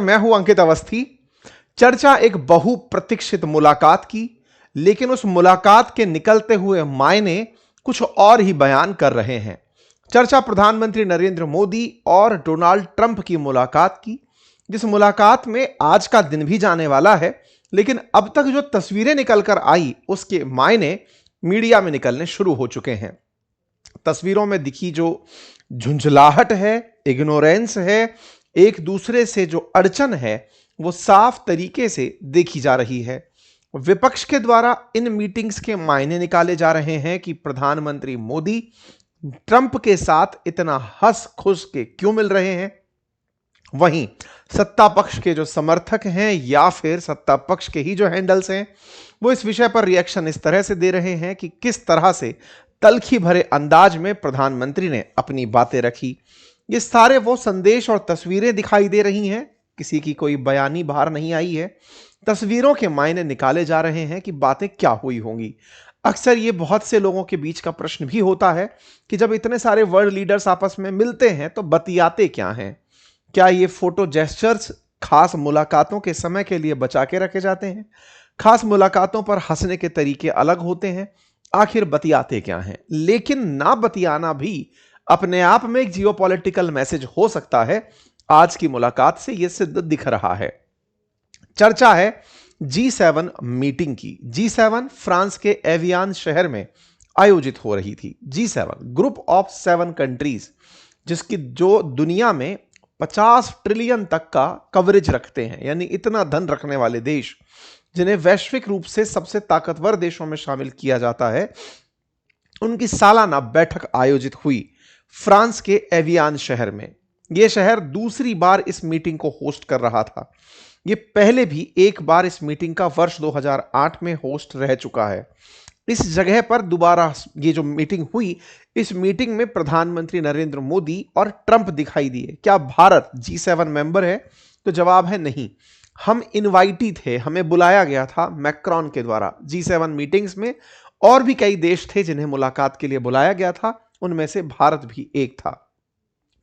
मैं हूं अंकित अवस्थी। चर्चा एक बहुप्रतीक्षित मुलाकात की, लेकिन उस मुलाकात के निकलते हुए मायने कुछ और ही बयान कर रहे हैं। चर्चा प्रधानमंत्री नरेंद्र मोदी और डोनाल्ड ट्रंप की मुलाकात की, जिस मुलाकात में आज का दिन भी जाने वाला है, लेकिन अब तक जो तस्वीरें निकलकर आई उसके मायने मीडिया में निकलने शुरू हो चुके हैं। तस्वीरों में दिखी जो झुंझलाहट है, इग्नोरेंस है, एक दूसरे से जो अड़चन है, वो साफ तरीके से देखी जा रही है। विपक्ष के द्वारा इन मीटिंग्स के मायने निकाले जा रहे हैं कि प्रधानमंत्री मोदी ट्रंप के साथ इतना हंस खुश के क्यों मिल रहे हैं। वहीं सत्ता पक्ष के जो समर्थक हैं या फिर सत्ता पक्ष के ही जो हैंडल्स हैं, वो इस विषय पर रिएक्शन इस तरह से दे रहे हैं कि किस तरह से तल्खी भरे अंदाज में प्रधानमंत्री ने अपनी बातें रखी। ये सारे वो संदेश और तस्वीरें दिखाई दे रही हैं, किसी की कोई बयानी बाहर नहीं आई है। तस्वीरों के मायने निकाले जा रहे हैं कि बातें क्या हुई होंगी। अक्सर ये बहुत से लोगों के बीच का प्रश्न भी होता है कि जब इतने सारे वर्ल्ड लीडर्स आपस में मिलते हैं तो बतियाते क्या हैं। क्या ये फोटो जेस्चर्स खास मुलाकातों के समय के लिए बचा के रखे जाते हैं? खास मुलाकातों पर हंसने के तरीके अलग होते हैं। आखिर बतियाते क्या हैं? लेकिन ना बतियाना भी अपने आप में एक जियोपॉलिटिकल मैसेज हो सकता है। आज की मुलाकात से यह सिद्ध दिख रहा है। चर्चा है G7 मीटिंग की। G7 फ्रांस के एवियान शहर में आयोजित हो रही थी। G7 ग्रुप ऑफ 7 कंट्रीज, जिसकी जो दुनिया में 50 ट्रिलियन तक का कवरेज रखते हैं, यानी इतना धन रखने वाले देश, जिन्हें वैश्विक रूप से सबसे ताकतवर देशों में शामिल किया जाता है, उनकी सालाना बैठक आयोजित हुई फ्रांस के एवियान शहर में। यह शहर दूसरी बार इस मीटिंग को होस्ट कर रहा था। यह पहले भी एक बार इस मीटिंग का वर्ष 2008 में होस्ट रह चुका है। इस जगह पर दोबारा ये जो मीटिंग हुई, इस मीटिंग में प्रधानमंत्री नरेंद्र मोदी और ट्रंप दिखाई दिए। क्या भारत G7 मेंबर है? तो जवाब है नहीं। हम इनवाइटी थे, हमें बुलाया गया था मैक्रॉन के द्वारा G7 मीटिंग्स में। और भी कई देश थे जिन्हें मुलाकात के लिए बुलाया गया था, उनमें से भारत भी एक था।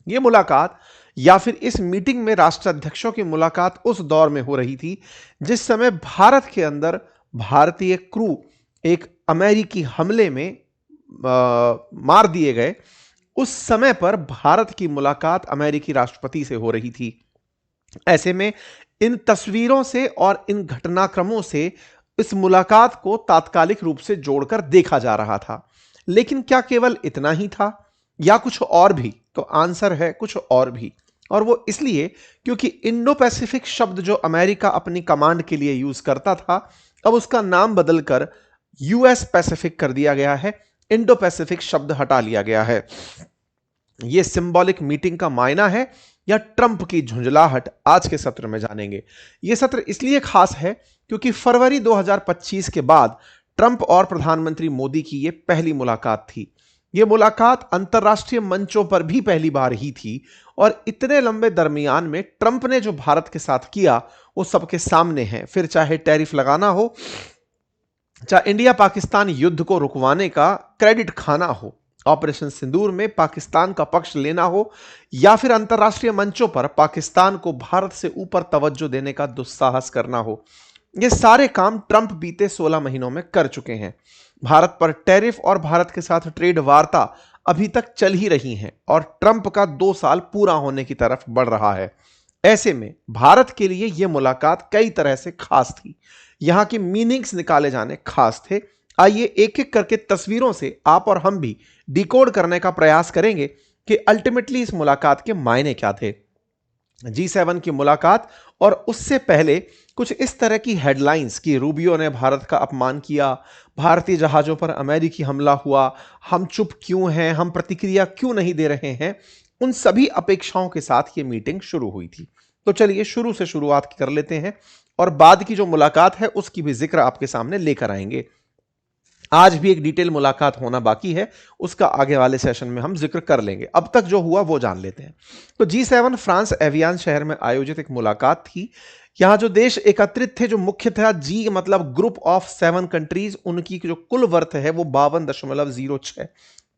यह मुलाकात या फिर इस मीटिंग में राष्ट्राध्यक्षों की मुलाकात उस दौर में हो रही थी जिस समय भारत के अंदर भारतीय क्रू एक अमेरिकी हमले में मार दिए गए। उस समय पर भारत की मुलाकात अमेरिकी राष्ट्रपति से हो रही थी। ऐसे में इन तस्वीरों से और इन घटनाक्रमों से इस मुलाकात को तात्कालिक रूप से जोड़कर देखा जा रहा था। लेकिन क्या केवल इतना ही था या कुछ और भी? तो आंसर है कुछ और भी। और वो इसलिए क्योंकि इंडो पैसिफिक शब्द जो अमेरिका अपनी कमांड के लिए यूज करता था, अब उसका नाम बदलकर यूएस पैसिफिक कर दिया गया है। इंडो पैसिफिक शब्द हटा लिया गया है। यह सिंबॉलिक मीटिंग का मायना है या ट्रंप की झुंझलाहट, आज के सत्र में जानेंगे। यह सत्र इसलिए खास है क्योंकि फरवरी 2025 के बाद ट्रंप और प्रधानमंत्री मोदी की यह पहली मुलाकात थी। यह मुलाकात अंतर्राष्ट्रीय मंचों पर भी पहली बार ही थी और इतने लंबे दरमियान में ट्रंप ने जो भारत के साथ किया वो सबके सामने है। फिर चाहे टैरिफ लगाना हो, चाहे इंडिया पाकिस्तान युद्ध को रुकवाने का क्रेडिट खाना हो, ऑपरेशन सिंदूर में पाकिस्तान का पक्ष लेना हो, या फिर अंतर्राष्ट्रीय मंचों पर पाकिस्तान को भारत से ऊपर तवज्जो देने का दुस्साहस करना हो, ये सारे काम ट्रंप बीते 16 महीनों में कर चुके हैं। भारत पर टैरिफ और भारत के साथ ट्रेड वार्ता अभी तक चल ही रही हैं और ट्रंप का 2 साल पूरा होने की तरफ बढ़ रहा है। ऐसे में भारत के लिए यह मुलाकात कई तरह से खास थी। यहां के मीनिंग्स निकाले जाने खास थे। आइए एक एक करके तस्वीरों से आप और हम भी डिकोड करने का प्रयास करेंगे कि अल्टीमेटली इस मुलाकात के मायने क्या थे। G7 की मुलाकात और उससे पहले कुछ इस तरह की हेडलाइंस कि रूबियो ने भारत का अपमान किया, भारतीय जहाजों पर अमेरिकी हमला हुआ, हम चुप क्यों हैं, हम प्रतिक्रिया क्यों नहीं दे रहे हैं, उन सभी अपेक्षाओं के साथ ये मीटिंग शुरू हुई थी। तो चलिए शुरू से शुरुआत कर लेते हैं और बाद की जो मुलाकात है उसकी भी जिक्र आपके सामने लेकर आएंगे। आज भी एक डिटेल मुलाकात होना बाकी है, उसका आगे वाले सेशन में हम जिक्र कर लेंगे। अब तक जो हुआ वो जान लेते हैं। तो G7 फ्रांस एवियान शहर में आयोजित एक मुलाकात थी। यहां जो देश एकत्रित थे, जो मुख्य था G मतलब ग्रुप ऑफ 7 कंट्रीज, उनकी जो कुल वर्थ है वो $52.06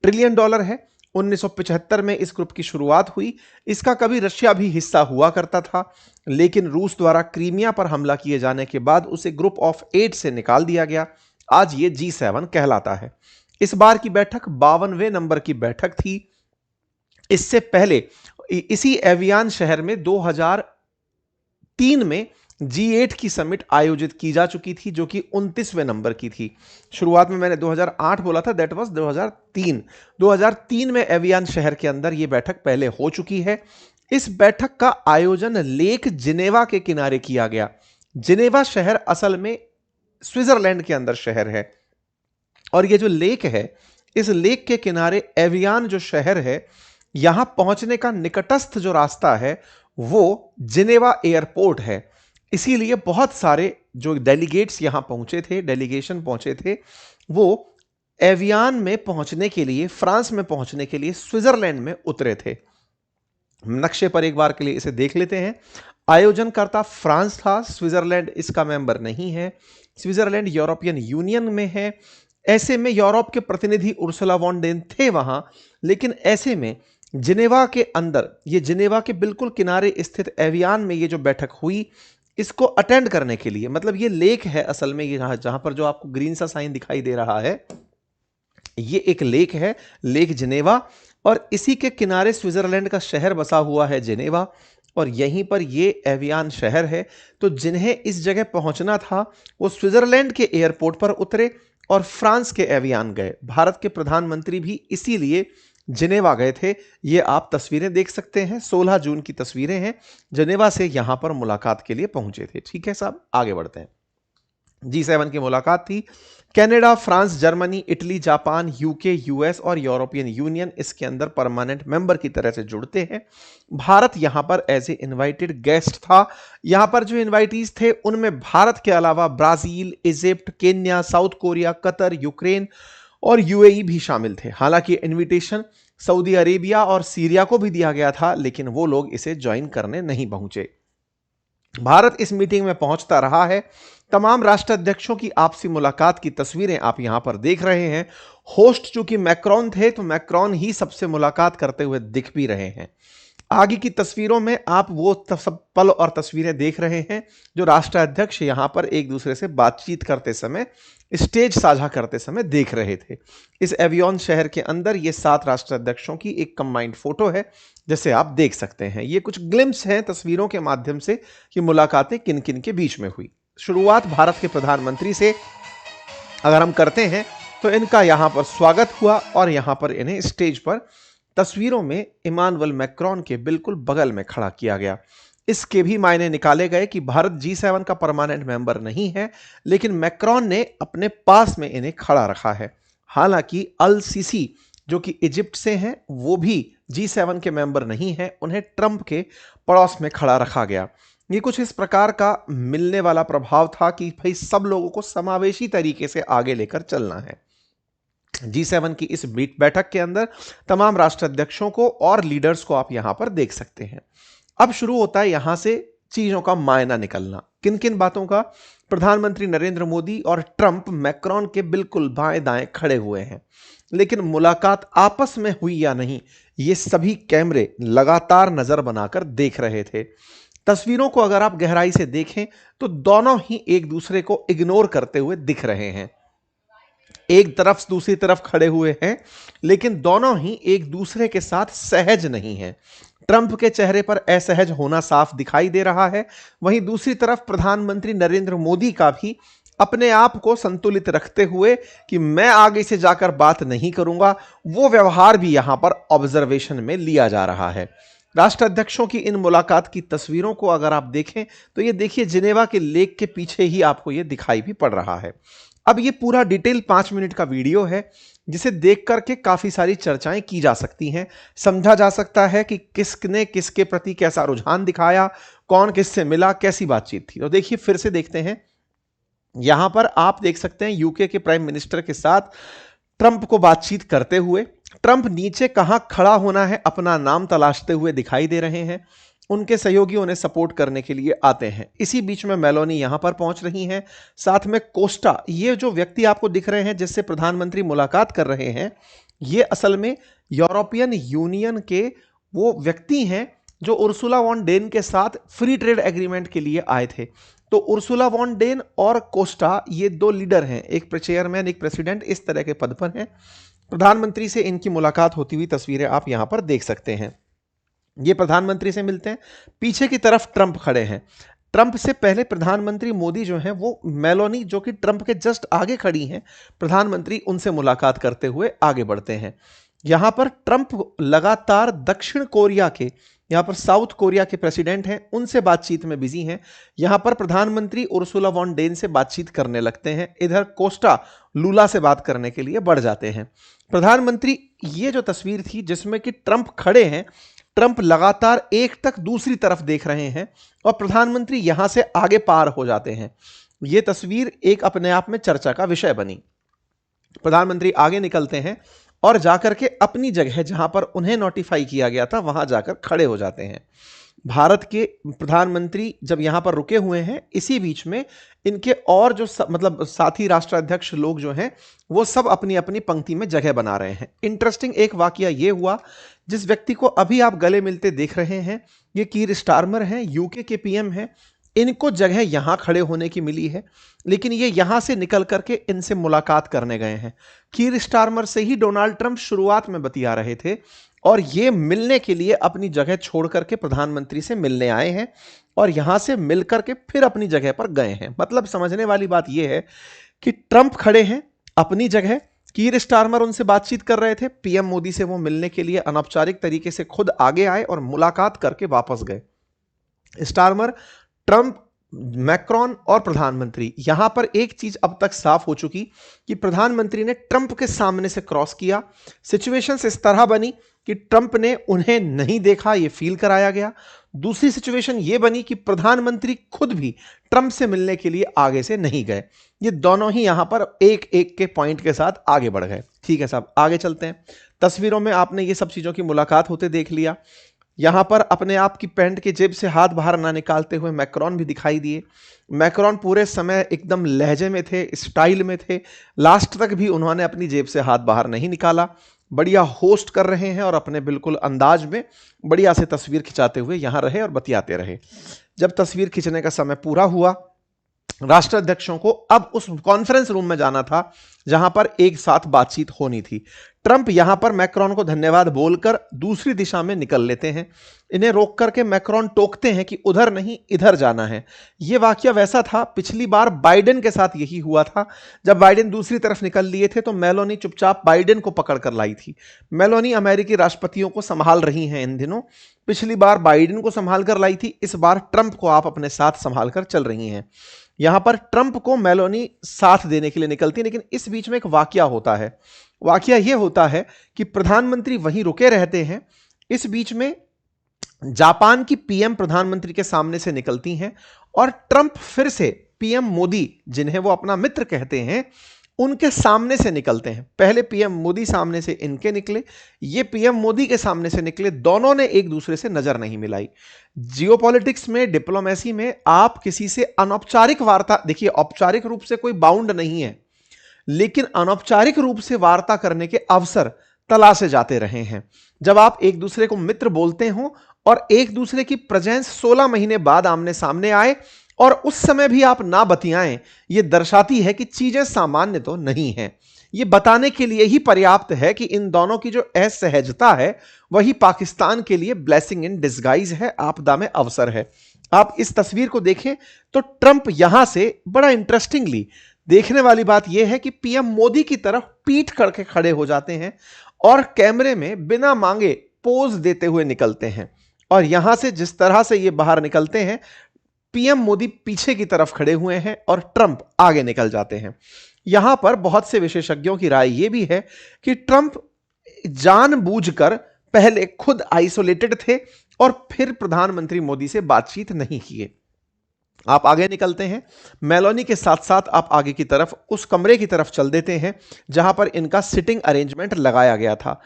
ट्रिलियन है 1975 में इस ग्रुप की शुरुआत हुई। इसका कभी रशिया भी हिस्सा हुआ करता था, लेकिन रूस द्वारा क्रीमिया पर हमला किए जाने के बाद उसे ग्रुप ऑफ 8 से निकाल दिया गया। आज ये G7 कहलाता है। इस बार की बैठक 52वें नंबर की बैठक थी। इससे पहले इसी एवियान शहर में 2003 में G8 की समिट आयोजित की जा चुकी थी, जो कि 29वें नंबर की थी। शुरुआत में मैंने 2008 बोला था, दैट वाज 2003। 2003 में एवियान शहर के अंदर यह बैठक पहले हो चुकी है। इस बैठक का आयोजन लेक जिनेवा के किनारे किया गया। जिनेवा शहर असल में स्विट्जरलैंड के अंदर शहर है, और ये जो लेक है, इस लेक के किनारे एवियान जो शहर है, यहां पहुंचने का निकटस्थ जो रास्ता है वो जिनेवा एयरपोर्ट है। इसीलिए बहुत सारे जो डेलीगेट्स यहां पहुंचे थे, डेलीगेशन पहुंचे थे, वो एवियान में पहुंचने के लिए, फ्रांस में पहुंचने के लिए स्विट्जरलैंड में उतरे थे। नक्शे पर एक बार के लिए इसे देख लेते हैं। आयोजनकर्ता फ्रांस था, स्विट्जरलैंड इसका मेंबर नहीं है। स्विट्जरलैंड यूरोपियन यूनियन में है। ऐसे में यूरोप के प्रतिनिधि उर्सुला वॉन डेन थे वहां, लेकिन ऐसे में जिनेवा के अंदर, ये जिनेवा के बिल्कुल किनारे स्थित एवियान में ये जो बैठक हुई, इसको अटेंड करने के लिए, मतलब ये लेक है असल में, ये जहां पर जो आपको ग्रीन सा साइन दिखाई दे रहा है, ये एक लेक है, लेक जिनेवा, और इसी के किनारे स्विट्जरलैंड का शहर बसा हुआ है जिनेवा, और यहीं पर ये एवियान शहर है। तो जिन्हें इस जगह पहुंचना था वो स्विट्जरलैंड के एयरपोर्ट पर उतरे और फ्रांस के एवियान गए। भारत के प्रधानमंत्री भी इसीलिए जिनेवा गए थे। ये आप तस्वीरें देख सकते हैं, 16 जून की तस्वीरें हैं। जिनेवा से यहां पर मुलाकात के लिए पहुंचे थे। ठीक है साहब, आगे बढ़ते हैं। G7 की मुलाकात थी। Canada, France, Germany, Italy, Japan, UK, US और यूरोपियन यूनियन इसके अंदर परमानेंट मेंबर की तरह से जुड़ते हैं। भारत यहां पर एज ए इनवाइटेड गेस्ट था। यहां पर जो इनवाइटीज थे उनमें भारत के अलावा Brazil, Egypt, Kenya, south Korea, Qatar, Ukraine और यूएई भी शामिल थे। हालांकि इनविटेशन सऊदी अरेबिया और सीरिया को भी दिया गया था, लेकिन वो लोग इसे ज्वाइन करने नहीं पहुंचे। भारत इस मीटिंग में पहुंचता रहा है। तमाम राष्ट्राध्यक्षों की आपसी मुलाकात की तस्वीरें आप यहां पर देख रहे हैं। होस्ट चूंकि मैक्रोन थे, तो मैक्रोन ही सबसे मुलाकात करते हुए दिख भी रहे हैं। आगे की तस्वीरों में आप वो सब पल और तस्वीरें देख रहे हैं जो राष्ट्राध्यक्ष यहां पर एक दूसरे से बातचीत करते समय, स्टेज साझा करते समय देख रहे थे। इस एवियन शहर के अंदर ये 7 राष्ट्राध्यक्षों की एक कंबाइंड फोटो है, जैसे आप देख सकते हैं। ये कुछ ग्लिम्स हैं तस्वीरों के माध्यम से कि मुलाकातें किन किन के बीच में हुई। शुरुआत भारत के प्रधानमंत्री से अगर हम करते हैं तो इनका यहां पर स्वागत हुआ और यहां पर इन्हें स्टेज पर तस्वीरों में इमानुएल मैक्रोन के बिल्कुल बगल में खड़ा किया गया। इसके भी मायने निकाले गए कि भारत G7 का परमानेंट मेंबर नहीं है, लेकिन मैक्रोन ने अपने पास में इन्हें खड़ा रखा है। हालांकि अल सीसी जो कि इजिप्ट से हैं, वो भी G7 के मेंबर नहीं है, उन्हें ट्रंप के पड़ोस में खड़ा रखा गया। ये कुछ इस प्रकार का मिलने वाला प्रभाव था कि भाई सब लोगों को समावेशी तरीके से आगे लेकर चलना है। G7 की इस बैठक के अंदर तमाम राष्ट्राध्यक्षों को और लीडर्स को आप यहां पर देख सकते हैं। अब शुरू होता है यहां से चीजों का मायना निकलना। किन किन बातों का? प्रधानमंत्री नरेंद्र मोदी और ट्रंप मैक्रोन के बिल्कुल बाएं दाएं खड़े हुए हैं, लेकिन मुलाकात आपस में हुई या नहीं, ये सभी कैमरे लगातार नजर बनाकर देख रहे थे। तस्वीरों को अगर आप गहराई से देखें तो दोनों ही एक दूसरे को इग्नोर करते हुए दिख रहे हैं। एक तरफ दूसरी तरफ खड़े हुए हैं, लेकिन दोनों ही एक दूसरे के साथ सहज नहीं हैं। ट्रंप के चेहरे पर असहज होना साफ दिखाई दे रहा है। वहीं दूसरी तरफ प्रधानमंत्री नरेंद्र मोदी का भी अपने आप को संतुलित रखते हुए कि मैं आगे से जाकर बात नहीं करूंगा, वो व्यवहार भी यहां पर ऑब्जर्वेशन में लिया जा रहा है। राष्ट्राध्यक्षों की इन मुलाकात की तस्वीरों को अगर आप देखें तो ये देखिए जिनेवा के लेक के पीछे ही आपको ये दिखाई भी पड़ रहा है। अब ये पूरा डिटेल 5 मिनट का वीडियो है, जिसे देख करके काफी सारी चर्चाएं की जा सकती हैं। समझा जा सकता है कि किसने किसके प्रति कैसा रुझान दिखाया, कौन किससे मिला, कैसी बातचीत थी। तो देखिए फिर से देखते हैं। यहां पर आप देख सकते हैं यूके के प्राइम मिनिस्टर के साथ ट्रंप को बातचीत करते हुए। ट्रंप नीचे कहां खड़ा होना है अपना नाम तलाशते हुए दिखाई दे रहे हैं। उनके सहयोगी उन्हें सपोर्ट करने के लिए आते हैं। इसी बीच में मेलोनी यहां पर पहुंच रही हैं, साथ में कोस्टा। ये जो व्यक्ति आपको दिख रहे हैं जिससे प्रधानमंत्री मुलाकात कर रहे हैं, ये असल में यूरोपियन यूनियन के वो व्यक्ति हैं जो उर्सुला वॉन डेन के साथ फ्री ट्रेड एग्रीमेंट के लिए आए थे। तो उर्सुला वॉन डेन और कोस्टा ये दो लीडर हैं, एक चेयरमैन एक प्रेसिडेंट, इस तरह के पद पर हैं। प्रधानमंत्री से इनकी मुलाकात होती हुई तस्वीरें आप यहां पर देख सकते हैं। ये प्रधानमंत्री से मिलते हैं। पीछे की तरफ ट्रंप खड़े हैं। ट्रंप से पहले प्रधानमंत्री मोदी जो हैं वो मेलोनी जो कि ट्रंप के जस्ट आगे खड़ी हैं, प्रधानमंत्री उनसे मुलाकात करते हुए आगे बढ़ते हैं। यहां पर ट्रंप लगातार दक्षिण कोरिया के, यहां पर साउथ कोरिया के प्रेसिडेंट हैं, उनसे बातचीत में बिजी हैं। यहां पर प्रधानमंत्री उर्सुला वॉन डेन से बातचीत करने लगते हैं। इधर कोस्टा लूला से बात करने के लिए बढ़ जाते हैं। प्रधानमंत्री, ये जो तस्वीर थी जिसमें कि ट्रंप खड़े हैं, ट्रंप लगातार एक तक दूसरी तरफ देख रहे हैं और प्रधानमंत्री यहां से आगे पार हो जाते हैं। यह तस्वीर एक अपने आप में चर्चा का विषय बनी। प्रधानमंत्री आगे निकलते हैं और जाकर के अपनी जगह जहां पर उन्हें नोटिफाई किया गया था वहां जाकर खड़े हो जाते हैं। भारत के प्रधानमंत्री जब यहां पर रुके हुए हैं, इसी बीच में इनके और जो मतलब साथी राष्ट्राध्यक्ष लोग जो हैं वो सब अपनी अपनी पंक्ति में जगह बना रहे हैं। इंटरेस्टिंग एक वाकया ये हुआ, जिस व्यक्ति को अभी आप गले मिलते देख रहे हैं ये कीर स्टारमर हैं, यूके के पीएम हैं। इनको जगह यहां खड़े होने की मिली है, लेकिन ये यहां से निकल करके इनसे मुलाकात करने गए हैं। कीर स्टारमर से ही डोनाल्ड ट्रंप शुरुआत में बतिया रहे थे और ये मिलने के लिए अपनी जगह छोड़ करके प्रधानमंत्री से मिलने आए हैं और यहां से मिल करके फिर अपनी जगह पर गए हैं। मतलब समझने वाली बात यह है कि ट्रंप खड़े हैं अपनी जगह, कीर स्टारमर उनसे बातचीत कर रहे थे, पीएम मोदी से वो मिलने के लिए अनौपचारिक तरीके से खुद आगे आए और मुलाकात करके वापस गए। स्टारमर, ट्रंप, मैक्रॉन और प्रधानमंत्री, यहां पर एक चीज अब तक साफ हो चुकी कि प्रधानमंत्री ने ट्रंप के सामने से क्रॉस किया। सिचुएशंस इस तरह बनी कि ट्रंप ने उन्हें नहीं देखा, यह फील कराया गया। दूसरी सिचुएशन यह बनी कि प्रधानमंत्री खुद भी ट्रंप से मिलने के लिए आगे से नहीं गए। ये दोनों ही यहां पर एक एक के पॉइंट के साथ आगे बढ़ गए। ठीक है साहब, आगे चलते हैं। तस्वीरों में आपने ये सब चीजों की मुलाकात होते देख लिया। यहां पर अपने आप की पैंट की जेब से हाथ बाहर ना निकालते हुए मैक्रॉन भी दिखाई दिए। मैक्रॉन पूरे समय एकदम लहजे में थे, स्टाइल में थे, लास्ट तक भी उन्होंने अपनी जेब से हाथ बाहर नहीं निकाला। बढ़िया होस्ट कर रहे हैं और अपने बिल्कुल अंदाज में बढ़िया से तस्वीर खिंचाते हुए यहां रहे और बतियाते रहे। जब तस्वीर खींचने का समय पूरा हुआ, राष्ट्राध्यक्षों को अब उस कॉन्फ्रेंस रूम में जाना था जहां पर एक साथ बातचीत होनी थी। ट्रंप यहां पर मैक्रॉन को धन्यवाद बोलकर दूसरी दिशा में निकल लेते हैं। इन्हें रोक करके मैक्रॉन टोकते हैं कि उधर नहीं इधर जाना है। यह वाकया वैसा था, पिछली बार बाइडेन के साथ यही हुआ था। जब बाइडेन दूसरी तरफ निकल लिए थे तो मेलोनी चुपचाप बाइडेन को पकड़ कर लाई थी। मेलोनी अमेरिकी राष्ट्रपतियों को संभाल रही हैं इन दिनों। पिछली बार बाइडेन को संभाल कर लाई थी, इस बार ट्रंप को आप अपने साथ संभाल कर चल रही हैं। यहां पर ट्रंप को मेलोनी साथ देने के लिए निकलती है, लेकिन इस बीच में एक वाकया होता है। वाकया यह होता है कि प्रधानमंत्री वहीं रुके रहते हैं। इस बीच में जापान की पीएम प्रधानमंत्री के सामने से निकलती हैं और ट्रंप फिर से पीएम मोदी, जिन्हें वो अपना मित्र कहते हैं, उनके सामने से निकलते हैं। पहले पीएम मोदी सामने से इनके निकले, ये पीएम मोदी के सामने से निकले, दोनों ने एक दूसरे से नजर नहीं मिलाई। जियोपॉलिटिक्स में, डिप्लोमेसी में आप किसी से अनौपचारिक वार्ता, देखिए औपचारिक रूप से कोई बाउंड नहीं है, लेकिन अनौपचारिक रूप से वार्ता करने के अवसर तलाशे जाते रहे हैं। जब आप एक दूसरे को मित्र बोलते हो और एक दूसरे की प्रेजेंस 16 महीने बाद आमने सामने आए और उस समय भी आप ना बतियाएं, यह दर्शाती है कि चीजें सामान्य तो नहीं हैं। यह बताने के लिए ही पर्याप्त है कि इन दोनों की जो असहजता है वही पाकिस्तान के लिए ब्लेसिंग इन डिस्गाइज है, आपदा में अवसर है। आप इस तस्वीर को देखें तो ट्रंप यहां से बड़ा इंटरेस्टिंगली, देखने वाली बात यह है कि पीएम मोदी की तरफ पीठ करके खड़े हो जाते हैं और कैमरे में बिना मांगे पोज देते हुए निकलते हैं। और यहां से जिस तरह से ये बाहर निकलते हैं, पीएम मोदी पीछे की तरफ खड़े हुए हैं और ट्रंप आगे निकल जाते हैं। यहां पर बहुत से विशेषज्ञों की राय यह भी है कि ट्रंप जानबूझकर पहले खुद आइसोलेटेड थे और फिर प्रधानमंत्री मोदी से बातचीत नहीं किए। आप आगे निकलते हैं, मेलोनी के साथ साथ आप आगे की तरफ उस कमरे की तरफ चल देते हैं जहां पर इनका सिटिंग अरेंजमेंट लगाया गया था।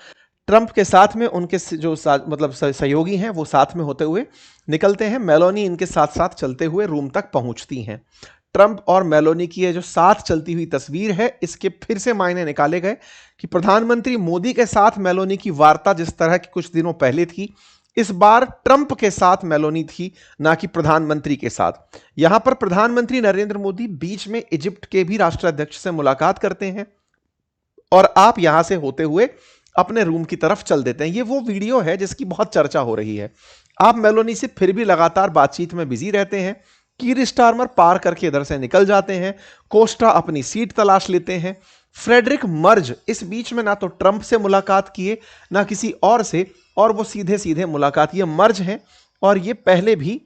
ट्रंप के साथ में उनके जो मतलब सहयोगी हैं वो साथ में होते हुए निकलते हैं। मेलोनी इनके साथ साथ चलते हुए रूम तक पहुंचती हैं। ट्रंप और मेलोनी की ये जो साथ चलती हुई तस्वीर है, इसके फिर से मायने निकाले गए कि प्रधानमंत्री मोदी के साथ मेलोनी की वार्ता जिस तरह की कुछ दिनों पहले थी, इस बार ट्रंप के साथ मेलोनी थी, ना कि प्रधानमंत्री के साथ। यहां पर प्रधानमंत्री नरेंद्र मोदी बीच में इजिप्ट के भी राष्ट्राध्यक्ष से मुलाकात करते हैं और आप यहां से होते हुए अपने रूम की तरफ चल देते हैं। ये वो वीडियो है जिसकी बहुत चर्चा हो रही है। आप मेलोनी से फिर भी लगातार बातचीत में बिजी रहते हैं। कीर स्टारमर पार करके इधर से निकल जाते हैं। कोस्टा अपनी सीट तलाश लेते हैं। फ्रेडरिक मर्ज इस बीच में ना तो ट्रंप से मुलाकात किए ना किसी और से, और वो सीधे सीधे मुलाकात, ये मर्ज हैं और ये पहले भी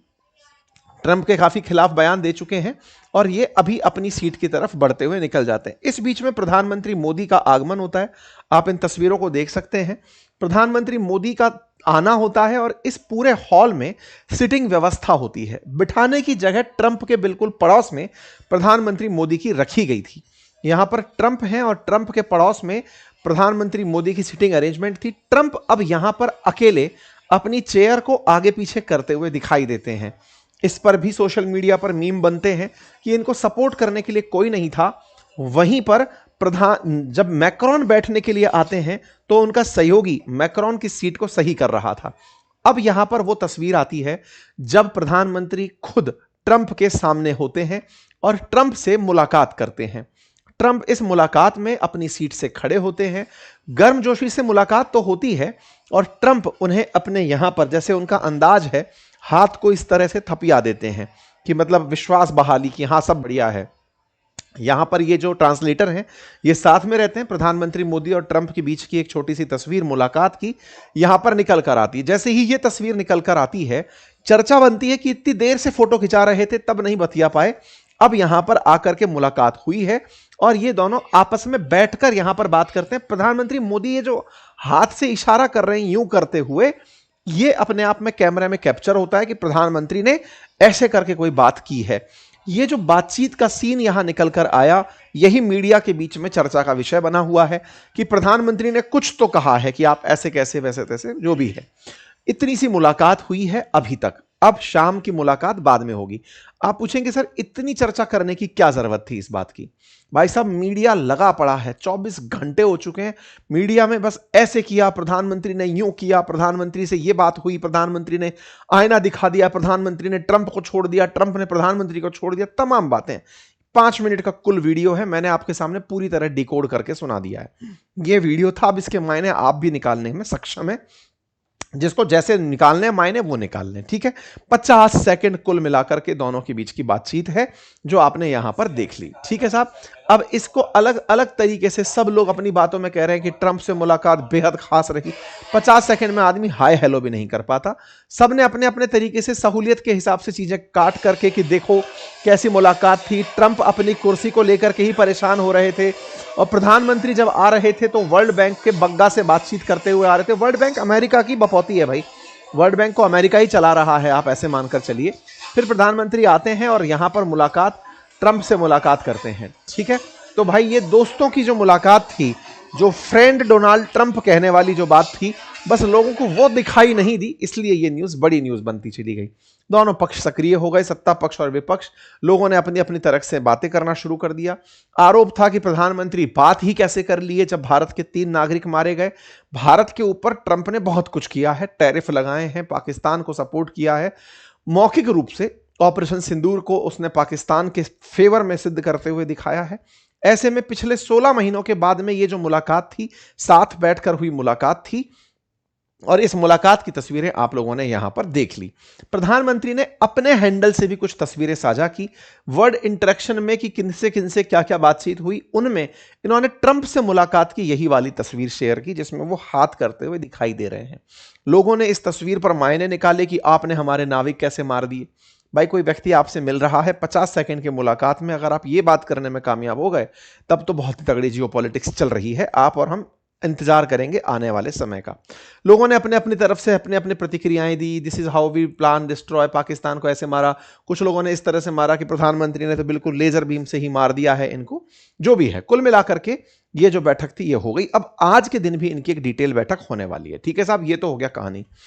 ट्रंप के काफी खिलाफ बयान दे चुके हैं और ये अभी अपनी सीट की तरफ बढ़ते हुए निकल जाते हैं। इस बीच में प्रधानमंत्री मोदी का आगमन होता है। आप इन तस्वीरों को देख सकते हैं। प्रधानमंत्री मोदी का आना होता है और इस पूरे हॉल में सिटिंग व्यवस्था होती है। बिठाने की जगह ट्रंप के बिल्कुल पड़ोस में प्रधानमंत्री मोदी की रखी गई थी। यहां पर ट्रंप हैं और ट्रंप के पड़ोस में प्रधानमंत्री मोदी की सिटिंग अरेंजमेंट थी। ट्रंप अब यहां पर अकेले अपनी चेयर को आगे पीछे करते हुए दिखाई देते हैं। इस पर भी सोशल मीडिया पर मीम बनते हैं कि इनको सपोर्ट करने के लिए कोई नहीं था। वहीं पर जब मैक्रोन बैठने के लिए आते हैं तो उनका सहयोगी मैक्रोन की सीट को सही कर रहा था। अब यहां पर वो तस्वीर आती है जब प्रधानमंत्री खुद ट्रंप के सामने होते हैं और ट्रंप से मुलाकात करते हैं। ट्रंप इस मुलाकात में अपनी सीट से खड़े होते हैं। गर्मजोशी से मुलाकात तो होती है और ट्रंप उन्हें अपने यहां पर, जैसे उनका अंदाज है, हाथ को इस तरह से थपिया देते हैं कि मतलब विश्वास बहाली की हाँ सब बढ़िया है। यहां पर ये जो ट्रांसलेटर हैं ये साथ में रहते हैं। प्रधानमंत्री मोदी और ट्रंप के बीच की एक छोटी सी तस्वीर मुलाकात की यहां पर निकल कर आती है। जैसे ही ये तस्वीर निकल कर आती है, चर्चा बनती है कि इतनी देर से फोटो खिंचा रहे थे तब नहीं बतिया पाए, अब यहां पर आकर के मुलाकात हुई है और ये दोनों आपस में बैठकर यहां पर बात करते हैं। प्रधानमंत्री मोदी ये जो हाथ से इशारा कर रहे हैं यूं करते हुए, ये अपने आप में कैमरे में कैप्चर होता है कि प्रधानमंत्री ने ऐसे करके कोई बात की है। ये जो बातचीत का सीन यहां निकल कर आया, यही मीडिया के बीच में चर्चा का विषय बना हुआ है कि प्रधानमंत्री ने कुछ तो कहा है कि आप ऐसे कैसे वैसे तैसे, जो भी है। इतनी सी मुलाकात हुई है अभी तक। अब शाम की मुलाकात बाद में होगी। आप पूछेंगे सर इतनी चर्चा करने की क्या जरूरत थी इस बात की? भाई साहब मीडिया लगा पड़ा है, 24 घंटे हो चुके हैं। मीडिया में बस ऐसे किया, प्रधानमंत्री ने यूं किया, प्रधानमंत्री से ये बात हुई, प्रधानमंत्री ने आईना दिखा दिया, प्रधानमंत्री ने ट्रंप को छोड़ दिया, ट्रंप ने प्रधानमंत्री को छोड़ दिया, तमाम बातें। 5 मिनट का कुल वीडियो है, मैंने आपके सामने पूरी तरह डिकोड करके सुना दिया है। ये वीडियो था, अब इसके मायने आप भी निकालने में सक्षम है। जिसको जैसे निकालने मायने वो निकाल लें, ठीक है। 50 सेकंड कुल मिलाकर के दोनों के बीच की बातचीत है जो आपने यहां पर देख ली, ठीक है साहब। अब इसको अलग अलग तरीके से सब लोग अपनी बातों में कह रहे हैं कि ट्रंप से मुलाकात बेहद खास रही। 50 सेकंड में आदमी हाय हेलो भी नहीं कर पाता। सबने अपने अपने तरीके से सहूलियत के हिसाब से चीजें काट करके कि देखो कैसी मुलाकात थी, ट्रंप अपनी कुर्सी को लेकर के ही परेशान हो रहे थे और प्रधानमंत्री जब आ रहे थे तो वर्ल्ड बैंक के बग्गा से बातचीत करते हुए आ रहे थे। वर्ल्ड बैंक अमेरिका की बपौती है भाई, वर्ल्ड बैंक को अमेरिका ही चला रहा है, आप ऐसे मानकर चलिए। फिर प्रधानमंत्री आते हैं और यहां पर मुलाकात ट्रंप से मुलाकात करते हैं, ठीक है। तो भाई ये दोस्तों की जो मुलाकात थी, जो फ्रेंड डोनाल्ड ट्रंप कहने वाली जो बात थी, बस लोगों को वो दिखाई नहीं दी, इसलिए ये न्यूज बड़ी न्यूज बनती चली गई। दोनों पक्ष सक्रिय हो गए, सत्ता पक्ष और विपक्ष। लोगों ने अपनी अपनी तरफ से बातें करना शुरू कर दिया। आरोप था कि प्रधानमंत्री बात ही कैसे कर लिए जब भारत के 3 नागरिक मारे गए। भारत के ऊपर ट्रंप ने बहुत कुछ किया है, टैरिफ लगाए हैं, पाकिस्तान को सपोर्ट किया है, मौखिक रूप से ऑपरेशन सिंदूर को उसने पाकिस्तान के फेवर में सिद्ध करते हुए दिखाया है। ऐसे में पिछले 16 महीनों के बाद में ये जो मुलाकात थी, साथ बैठकर हुई मुलाकात थी और इस मुलाकात की तस्वीरें आप लोगों ने यहां पर देख ली। प्रधानमंत्री ने अपने हैंडल से भी कुछ तस्वीरें साझा की वर्ड इंटरेक्शन में कि किनसे क्या क्या बातचीत हुई। उनमें इन्होंने ट्रंप से मुलाकात की यही वाली तस्वीर शेयर की जिसमें वो हाथ करते हुए दिखाई दे रहे हैं। लोगों ने इस तस्वीर पर मायने निकाले कि आपने हमारे नाविक कैसे मार दिए। भाई कोई व्यक्ति आपसे मिल रहा है 50 सेकंड की मुलाकात में, अगर आप ये बात करने में कामयाब हो गए तब तो बहुत ही तगड़ी जियोपॉलिटिक्स चल रही है। आप और हम इंतजार करेंगे आने वाले समय का। लोगों ने अपने अपनी तरफ से अपने अपने प्रतिक्रियाएं दी। This is how we plan destroy, Pakistan को ऐसे मारा। कुछ लोगों ने इस तरह से मारा कि प्रधानमंत्री ने तो बिल्कुल लेजर बीम से ही मार दिया है इनको। जो भी है, कुल मिलाकर के ये जो बैठक थी ये हो गई। अब आज के दिन भी इनकी एक डिटेल बैठक होने वाली है, ठीक है साहब। ये तो हो गया कहानी।